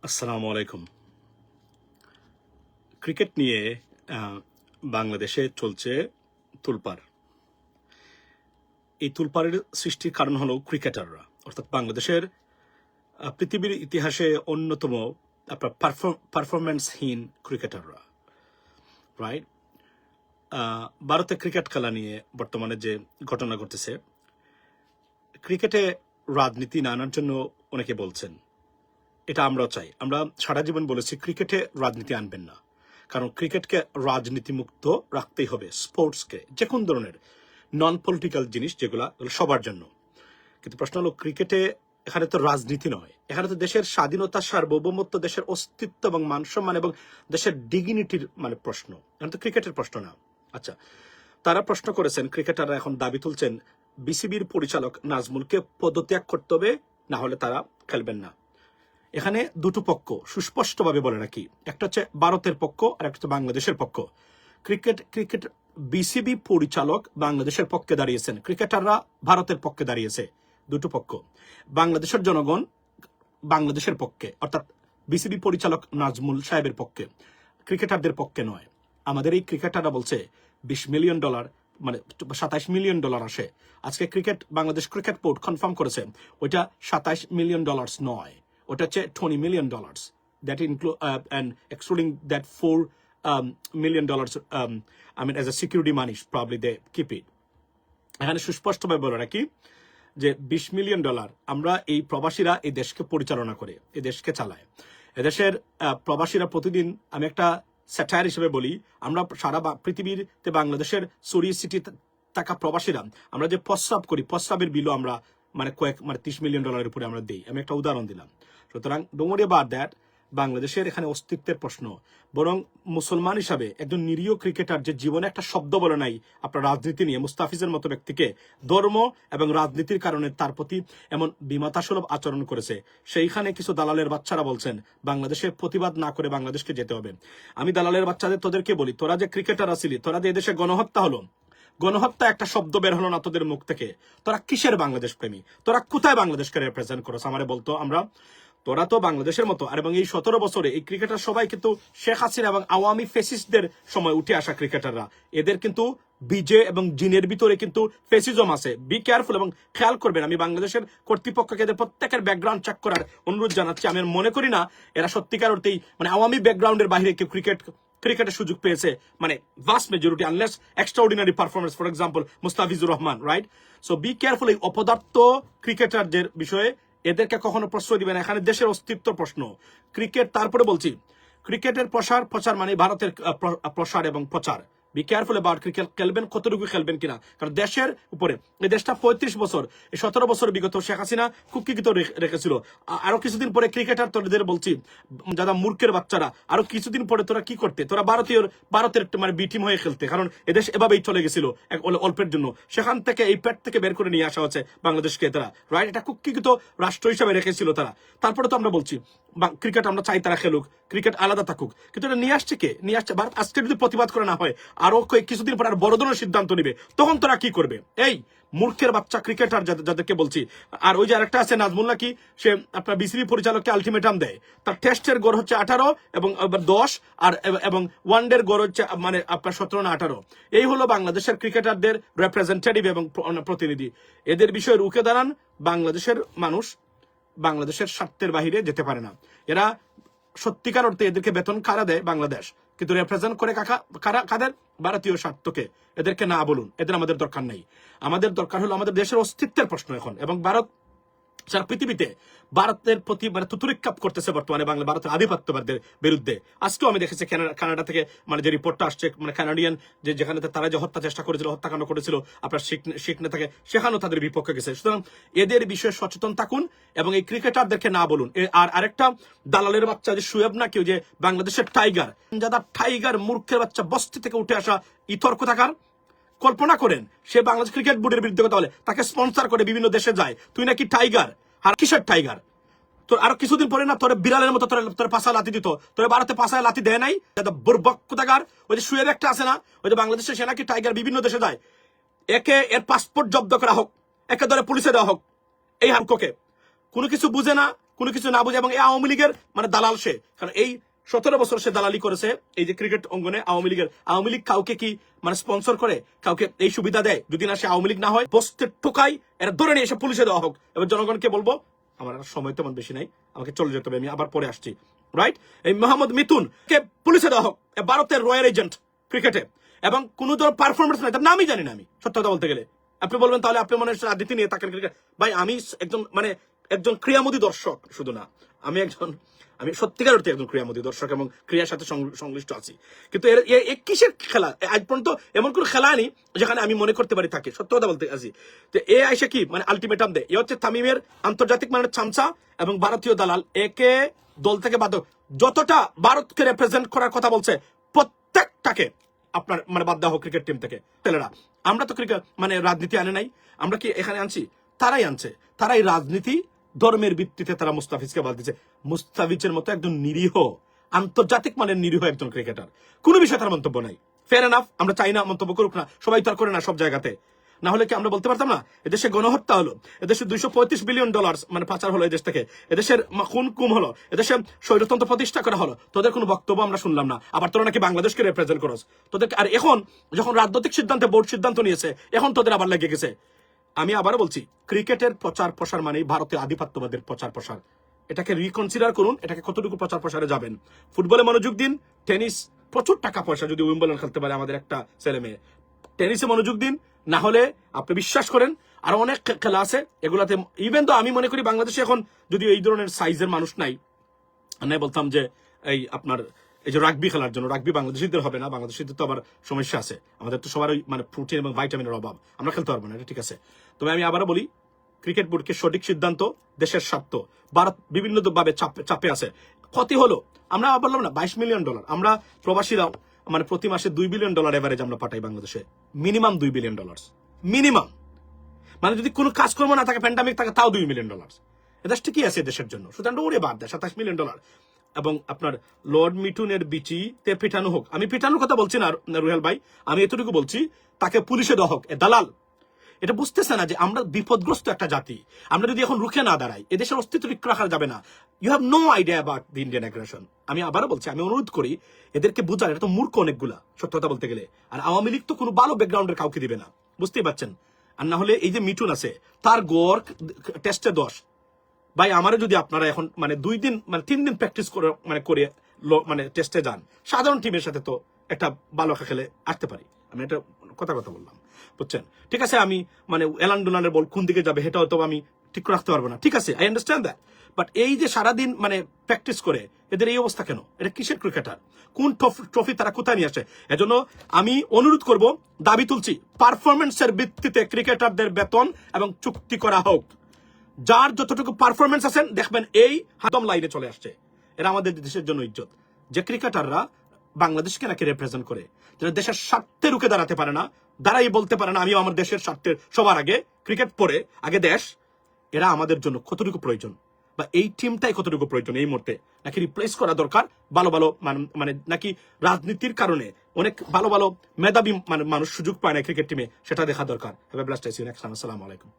আসসালামু আলাইকুম। ক্রিকেট নিয়ে বাংলাদেশে চলছে তোলপাড়। এই তোলপাড়ের সৃষ্টির কারণ হলো ক্রিকেটাররা, অর্থাৎ বাংলাদেশের পৃথিবীর ইতিহাসে অন্যতম আপনার পারফরমেন্সহীন ক্রিকেটাররা, রাইট? ভারতে ক্রিকেট খেলা নিয়ে বর্তমানে যে ঘটনা ঘটেছে, ক্রিকেটে রাজনীতি না আনার জন্য অনেকে বলছেন। এটা আমরাও চাই। আমরা সারা জীবন বলেছি ক্রিকেটে রাজনীতি আনবেন না, কারণ ক্রিকেটকে রাজনীতিমুক্ত রাখতেই হবে। স্পোর্টসকে, যে কোন ধরনের নন পলিটিক্যাল জিনিস যেগুলো সবার জন্য। কিন্তু প্রশ্ন হলো, ক্রিকেটে এখানে তো রাজনীতি নয়, এখানে তো দেশের স্বাধীনতা, সার্বভৌমত্ব, দেশের অস্তিত্ব এবং মান সম্মান এবং দেশের ডিগনিটির মানে প্রশ্ন। এখানে তো ক্রিকেটের প্রশ্ন না। আচ্ছা, তারা প্রশ্ন করেছেন, ক্রিকেটাররা এখন দাবি তুলছেন বিসিবির পরিচালক নাজমুলকে পদত্যাগ করতে হবে, না হলে তারা খেলবেন না। এখানে দুটো পক্ষ সুস্পষ্টভাবে বলে রাখি, একটা হচ্ছে ভারতের পক্ষ আর একটা হচ্ছে বাংলাদেশের পক্ষ। ক্রিকেট বিসিবি পরিচালক বাংলাদেশের পক্ষে দাঁড়িয়েছেন, ক্রিকেটাররা ভারতের পক্ষে দাঁড়িয়েছে। দুটো পক্ষ। বাংলাদেশের জনগণ বাংলাদেশের পক্ষে, অর্থাৎ বিসিবি পরিচালক নাজমুল সাহেবের পক্ষে, ক্রিকেটারদের পক্ষে নয়। আমাদের এই ক্রিকেটাররা বলছে $20 মিলিয়ন, মানে $27 মিলিয়ন আসে। আজকে বাংলাদেশ ক্রিকেট বোর্ড কনফার্ম করেছে ওইটা $27 মিলিয়ন নয়, ওটা হচ্ছে $20 million. That include and excluding that $4 million, I mean as a security money probably they keep it. এখানে সুস্পষ্টভাবে বলে রাখি যে $20 মিলিয়ন আমরা এই প্রবাসীরা এই দেশকে পরিচালনা করে, এই দেশকে চালায়। এদেশের প্রবাসীরা প্রতিদিন, আমি একটা স্যাটায়ার হিসেবে বলি, আমরা সারা পৃথিবীতে বাংলাদেশের সরি সিটি থাকা প্রবাসীরা আমরা যে প্রস্রাব করি, প্রস্রাবের বিলও আমরা মানে $30 মিলিয়ন উপরে আমরা দিই। আমি একটা উদাহরণ দিলাম। সুতরাং ডোন্ট ওয়ারি অ্যাবাউট দ্যাট। বাংলাদেশের এখানে অস্তিত্বের প্রশ্ন। বরং মুসলমান হিসাবে একজন নিরীহ ক্রিকেটার যে জীবনে একটা শব্দ বলে নাই আপনার রাজনীতি নিয়ে, মুস্তাফিজের মতো ব্যক্তিকে ধর্ম এবং রাজনীতির কারণে তার প্রতি এমন বিমাতাসুলভ আচরণ করেছে, সেইখানে কিছু দালালের বাচ্চারা বলছেন বাংলাদেশে প্রতিবাদ না করে বাংলাদেশকে যেতে হবে। আমি দালালের বাচ্চাদের তোদেরকে বলি, তোরা যে ক্রিকেটার আছিলি, তোরা যে এদেশে গণহত্যা হলো, গণহত্যা একটা শব্দ বের হলো না তোদের মুখ থেকে। তোরা কিসের বাংলাদেশ প্রেমী? তোরা কোথায় বাংলাদেশকে রিপ্রেজেন্ট করো? আমারে বলতো। তোরা তো বাংলাদেশের মতো, আর এবং এই 17 বছরে এই ক্রিকেটার সবাই কিন্তু শেখ হাসিনা এবং আওয়ামী ফেসিস্টদের সময় উঠে আসা ক্রিকেটাররা। এদের কিন্তু বিজে এবং জিনের ভিতরে কিন্তু ফেসিজম আছে। বি কেয়ারফুল এবং খেয়াল করবেন। আমি বাংলাদেশের কর্তৃপক্ষকে এদের প্রত্যেকের ব্যাকগ্রাউন্ড চেক করার অনুরোধ জানাচ্ছি। আমি মনে করি না এরা সত্যিকার অর্থেই মানে আওয়ামী ব্যাকগ্রাউন্ডের বাইরে কেউ ক্রিকেটের সুযোগ পেয়েছে, মানে vast majority, unless extraordinary performance, for example Mustafizur Rahman, right? So be careful এই অপদার্থ ক্রিকেটারদের বিষয়ে। এদেরকে কখনো প্রশ্রয় দিবে না। এখানে দেশের অস্তিত্ব প্রশ্ন। ক্রিকেট, তারপরে বলছি, ক্রিকেটের প্রচার মানে ভারতের প্রসার এবং প্রচার। বি কেয়ারফুল অ্যাবাউট ক্রিকেট খেলবেন, কতটুকু খেলবেন কিনা। কারণ দেশের উপরে এই দেশটা 35 বছর, এই 17 বছর বিগত শেখ হাসিনা কুক্ষিগত রেখেছিল। আরো কিছুদিন পরে ক্রিকেটার তোদের বলছি, যারা মূর্খের বাচ্চারা, আরো কিছুদিন পরে তোরা কি করতে? তোরা ভারতের মানে বি টিম হয়ে খেলতে। কারণ এদেশ এভাবেই চলে গেছিল অল্পের জন্য। সেখান থেকে এই পেট থেকে বের করে নিয়ে আসা হচ্ছে বাংলাদেশকে তারা, রাইট? এটা কুক্ষিগত রাষ্ট্র হিসাবে রেখেছিল তারা। তারপরে তো আমরা বলছি ক্রিকেট আমরা চাই তারা খেলুক, ক্রিকেট আলাদা থাকুক, কিন্তু এটা নিয়ে আসছে কে? নিয়ে আসছে ভারত। আজকে যদি প্রতিবাদ করে না হয়, আরো কিছুদিন পর আর বড় ধরনের সিদ্ধান্ত নিবে, তখন তোরা কি করবে? এই মূর্খের বাচ্চা ক্রিকেটার যাদেরকে বলছি। আর ওই যে আরেকটা আছে নাজমুল, নাকি সে আপনার বিসিবি পরিচালককে আলটিমেটাম দেয়। তার টেস্টের গড় হচ্ছে 18 এবং 10, আর এবং ওয়ানডের গড় হচ্ছে মানে আপনার 17 না 18। এই হলো বাংলাদেশের ক্রিকেটারদের রিপ্রেজেন্টেটিভ এবং প্রতিনিধি। এদের বিষয়ে রুখে দাঁড়ান। বাংলাদেশের মানুষ বাংলাদেশের স্বার্থের বাহিরে যেতে পারে না। এরা সত্যিকার অর্থে এদেরকে বেতন কারা দেয়? বাংলাদেশ। কিন্তু রিপ্রেজেন্ট করে কাদের? ভারতীয় স্বার্থকে। এদেরকে না বলুন, এদের আমাদের দরকার নেই। আমাদের দরকার হলো আমাদের দেশের অস্তিত্বের প্রশ্ন এখন। এবং ভারত সারা পৃথিবীতে ভারতের প্রতি মানে তুতুরিক্কাপ করতেছে বর্তমানে ভারতের আধিপত্যবাদের বিরুদ্ধে। আজকেও আমি দেখেছি কানাডা থেকে মানে যে রিপোর্টটা আসছে, মানে কানাডিয়ান যেখানে তারা যে হত্যা চেষ্টা করেছিল, হত্যাকাণ্ড করেছিল আপনার শিখ নেতাকে, সেখানেও তাদের বিপক্ষে গেছে। সুতরাং এদের বিষয়ে সচেতন থাকুন এবং এই ক্রিকেটারদেরকে না বলুন। আর আরেকটা দালালের বাচ্চা যে শুয়েব না কেউ, যে বাংলাদেশের টাইগার মূর্খের বাচ্চা, বস্তি থেকে উঠে আসা ইতর্ক থাকার। কল্পনা করেন সে বাংলাদেশ ক্রিকেট বোর্ডের বিরুদ্ধে কথা বলে, তাকে স্পন্সর করে বিভিন্ন দেশে যায়। তুই নাকি টাইগার? আর কিসের টাইগার? তোর আরো কিছুদিন পরে না তোর বিড়ালের মতো তোর পাশা লাথি দিত। তোর ভারতে পাশায় লাথি দেয় নাই? বুর্বক কোথাকার। ওই যে শুয়েব একটা আছে না, ওই যে বাংলাদেশে সে নাকি টাইগার বিভিন্ন দেশে যায়। এর পাসপোর্ট জব্দ করা হোক, একে ধরে পুলিশে দেওয়া হোক। এই হামকোকে কোনো কিছু বুঝে না, কোনো কিছু না বুঝে, এবং এই আওয়ামী লীগের মানে দালাল সে, কারণ এই 17 বছর সে দালালি করেছে এই যে ক্রিকেট অঙ্গনে আওয়ামী লীগ কাউকে কি মানে স্পন্সর করে, কাউকে এই সুবিধা দেয়, যদি না সে আওয়ামী লীগ না হয় বসতে টোকাই এরা ধরে নিয়ে এসে পুলিশে দেওয়া হোক। এবার জনগণকে বলবো, আমার সময় তেমন বেশি নাই, আমাকে চলে যেতে হবে, আমি আবার পরে আসছি, রাইট? এই মোহাম্মদ মিথুন কে পুলিশে দেওয়া হোক, ভারতের রয়্যাল এজেন্ট ক্রিকেটে, এবং কোন ধরনের পারফরমেন্স নাই, তার নামই জানি না আমি, সত্য কথা বলতে গেলে। আপনি বলবেন তাহলে আপনি মনে হয় রাজনীতি নিয়ে তাকেন ক্রিকেট। ভাই আমি একজন ক্রীড়ামোদী দর্শক শুধু না, আমি সত্যিকার অর্থে একজন ক্রীড়ামোদী দর্শক এবং ক্রীড়ার সাথে সংশ্লিষ্ট আছি। কিন্তু এর কিসের খেলা? আজ পর্যন্ত এমন কোন খেলা নেই যেখানে আমি মনে করতে পারি থাকে, সত্য কথা বলতে আছি। তো এ আইসা কি মানে আলটিমেটাম দেয়, এ হচ্ছে তামিমের আন্তর্জাতিক মানের চামচা এবং ভারতীয় দালাল, একে দল থেকে বাদ, যতটা ভারতকে রিপ্রেজেন্ট করার কথা বলছে প্রত্যেকটাকে আপনার মানে বাদ দেওয়া হোক ক্রিকেট টিম থেকে। ছেলেরা আমরা তো ক্রিকেট মানে রাজনীতি আনে নাই, আমরা কি এখানে আনছি? তারাই আনছে, তারাই রাজনীতি ধর্মের ভিত্তিতে তারা মুস্তাফিজকে বাদ দিচ্ছে। মুস্তাফিজের মতো একজন নিরীহ, আন্তর্জাতিক মানের নিরীহ একজন ক্রিকেটার, কোনো বিষয়ে তার মন্তব্য নাই। ফেয়ার এনাফ, আমরা চাই না মন্তব্য করুক না, সবাই তো আর করে না সব জায়গাতে। না হলে কি আমরা বলতে পারতাম না এদেশে গণহত্যা হলো, এদেশে $235 বিলিয়ন মানে পাচার হলো এদেশ থেকে, এদেশের খুন কুম হলো, এদেশে স্বৈরতন্ত্র প্রতিষ্ঠা করা হলো, তোদের কোনো বক্তব্য আমরা শুনলাম না। আবার তোরা নাকি বাংলাদেশকে রিপ্রেজেন্ট করস, তোদের আর এখন যখন রাজনৈতিক সিদ্ধান্তে বোর্ড সিদ্ধান্ত নিয়েছে, এখন তোদের আবার লেগে গেছে। আমি আবারও বলছি, ক্রিকেটের প্রচার প্রসার মানেই ভারতীয় আধিপত্যবাদের প্রচার প্রসার। এটাকে রিকনসিডার করুন, এটাকে কতটুকু প্রচার প্রসারে যাবেন। ফুটবলে মনোযোগ দিন, টেনিস প্রচুর টাকা পয়সা, যদি উইম্বলডন খেলতে পারে আমাদের একটা ছেলে মেয়ে, টেনিসে মনোযোগ দিন। না হলে আপনি বিশ্বাস করেন আরো অনেক খেলা আছে এগুলাতে। ইভেন তো আমি মনে করি বাংলাদেশে এখন যদি এই ধরনের সাইজের মানুষ নাই, আমি বলতাম যে এই আপনার এই যে রাগবি খেলার জন্য, রাগবি বাংলাদেশিদের হবে না, বাংলাদেশিদের তো আবার সমস্যা আছে, আমাদের তো সবার মানে প্রোটিন এবং ভাইটামিনের অভাব, আমরা খেলতে পারবো না, এটা ঠিক আছে। তবে আমি আবারও বলি, ক্রিকেট বোর্ডকে সঠিক সিদ্ধান্ত, দেশের স্বার্থ, ভারত বিভিন্ন ভাবে চাপে আছে। ক্ষতি হলো, আমরা বললাম না $22 মিলিয়ন, আমরা প্রবাসীরাও মানে প্রতি মাসে $2 বিলিয়ন এভারেজ আমরা পাঠাই বাংলাদেশে, মিনিমাম $2 বিলিয়ন, মিনিমাম। মানে যদি কোনো কাজকর্ম না থাকে, প্যান্ডামিক থাকে, তাও $2 মিলিয়ন। এটা ঠিকই আছে দেশের জন্য, সুতরাং ওরে বাদ দেয় $27 মিলিয়ন। এবং আপনার লর্ড মিটুনের বিচিতে পিটানো হোক, আমি পিটানোর কথা বলছি না রুহেল ভাই, আমি এতটুকু বলছি তাকে পুলিশে দেওয়া হোক। এ দালাল এটা বুঝতেছে না যে আমরা বিপদগ্রস্ত একটা জাতি, আমরা যদি এখন রুখে না দাঁড়াই এদেশের অস্তিত্ব ঠিক রাখা যাবে না। You have no idea about the Indian aggression. আমি আবারও বলছি, আমি অনুরোধ করি এদেরকে বুঝার, এটা তো মূর্খ অনেকগুলা সত্য কথা বলতে গেলে। আর আওয়ামী লীগ তো কোনো ভালো ব্যাকগ্রাউন্ডের কাউকে দিবে না, বুঝতেই পারছেন। আর না হলে এই যে মিটুন আছে, তার গড় টেস্টে 10। ভাই আমারও যদি আপনারা এখন মানে 2 দিন মানে 3 দিন প্র্যাকটিস করে মানে টেস্টে যান, সাধারণ টিমের সাথে তো একটা ভালো খেলে আসতে পারি। আমি এটা কথা বললাম, বুঝছেন? ঠিক আছে, আমি মানে এলান ডোনানের বল কোন দিকে যাবে সেটাও তো আমি ঠিক রাখতে পারবো না, ঠিক আছে, আই আন্ডারস্ট্যান্ড দ্যাট। বাট এই যে সারাদিন মানে প্র্যাকটিস করে এদের এই অবস্থা কেন? এটা কিসের ক্রিকেটার? কোন ট্রফি তারা কোথায় নিয়ে আসে? এজন্য আমি অনুরোধ করব, দাবি তুলছি, পারফরমেন্সের ভিত্তিতে ক্রিকেটারদের বেতন এবং চুক্তি করা হোক। যার যতটুকু পারফরমেন্স আছেন দেখবেন এই হাতম লাইনে চলে আসছে। এরা আমাদের দেশের জন্য ইজ্জত। যে ক্রিকেটাররা বাংলাদেশকে নাকি রিপ্রেজেন্ট করে, যারা দেশের স্বার্থে রুখে দাঁড়াতে পারে না, দাঁড়াই বলতে পারে না আমি আমার দেশের স্বার্থের সবার আগে, ক্রিকেট পরে আগে দেশ, এরা আমাদের জন্য কতটুকু প্রয়োজন, বা এই টিমটাই কতটুকু প্রয়োজন এই মুহূর্তে, নাকি রিপ্লেস করা দরকার? ভালো মানে নাকি রাজনীতির কারণে অনেক ভালো মেধাবী মানুষ সুযোগ পায় না ক্রিকেট টিমে, সেটা দেখা দরকার। Have a blessed day, see you next time. আসসালামু আলাইকুম।